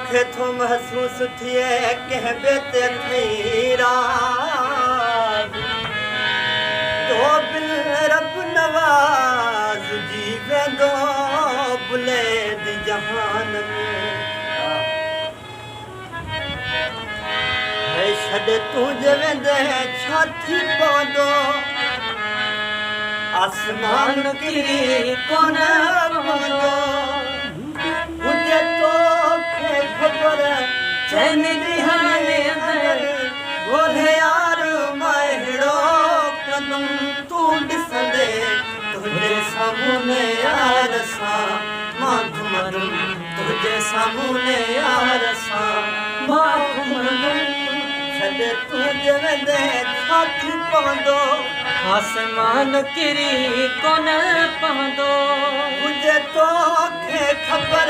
मूंखे थो महसूस थिए कंहिं ॿिए ते थी राज़ तो बिन रब नवाज़ जी वेंदो बुलेद जहान में छॾे तुंहिंजे वेंदे छा थी पवंदो आसमान किरी कोन पवंदो हुजे तोखे ख़बर चैन ॾींहंनि ॻोल्हे यार मां अहिड़ो कंदुमि तूं ॾिसंदे तुंहिंजे सामूं यार सां मां घुमंदुमि तुंहिंजे सामूं यार सां मां घुमंदुमि छॾे तुंहिंजे वेंदे छा थी पवंदो आसमान किरी कोन पवंदो हुजे तोखे ख़बर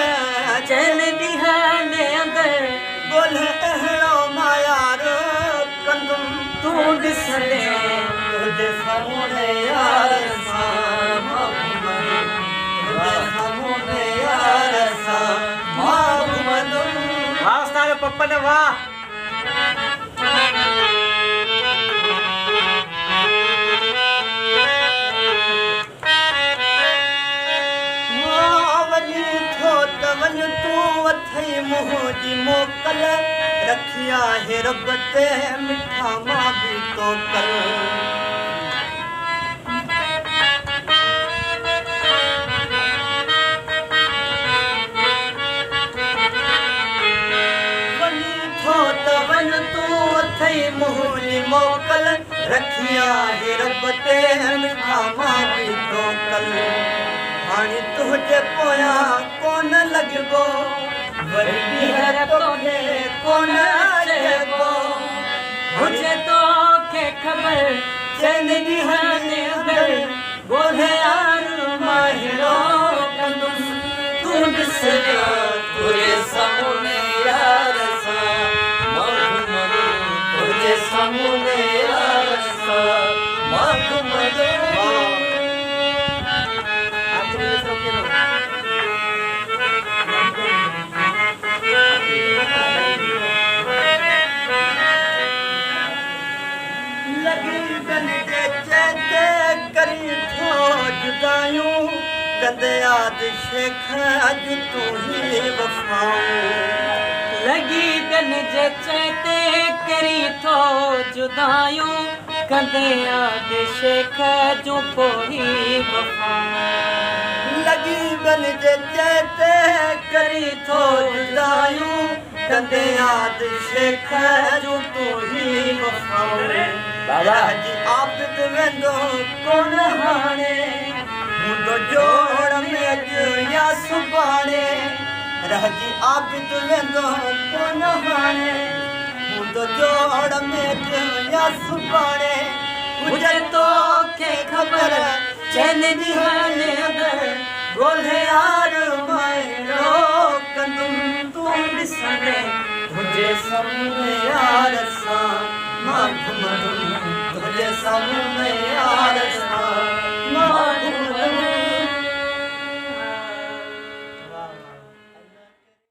चैन ॾींहंनि अंदरि ॻोल्हे अहिड़ो मां यार कंदुमि तूं ॾिसंदे तुंहिंजे सामूं यार सां मां घुमंदुमि तुंहिंजे सामूं यार सां मां घुमंदुमि वाह उस्ताद पप्पन वाह वञ तूं अथई मुंहुं जी मोकल रखी आहे रब ते मिठा मां बि तो कल वञ तूं अथई मुंहुं जी मोकल रखी आहे रब ते मिठा मां बि तो कल हाणे तुंहिंजे पोयां कोन लॻबो वरी ॾींहं तोखे कोन चइबो हुजे तोखे ख़बर चैन ॾींहंनि अंदरि ॻोल्हे यार मां अहिड़ो कंदुमि तूं ॾिसंदे तुंहिंजे सामूं यार सां मां घुमंदुमि तुंहिंजे सामूं यार सां मां घुमंदुमि कंदे याद शेख अॼु तूं ही वफ़ाऊं लॻी दिल जे चएते करी थो जुदायूं कंदे याद शेख जूं पोइ वफ़ाऊं लॻी दिल जे चएते करी थो जुदायूं कंदे याद शेख जूं तूं ही वफ़ाऊं बाबा जी आबिद वेंदो कोन हाणे हूंदो जोड़ में अॼु या सुभाणे रहजी आबिद वेंदो कोन हाणे हूंदो जोड़ में अॼु या सुभाणे हुजे तोखे ख़बर चैन ॾींहंनि अंदरि ॻोल्हे यार मां अहिड़ो कंदुमि तूं ॾिसंदे तुंहिंजे सामूं यार सां मां घुमंदुमि तुंहिंजे सामूं यार सां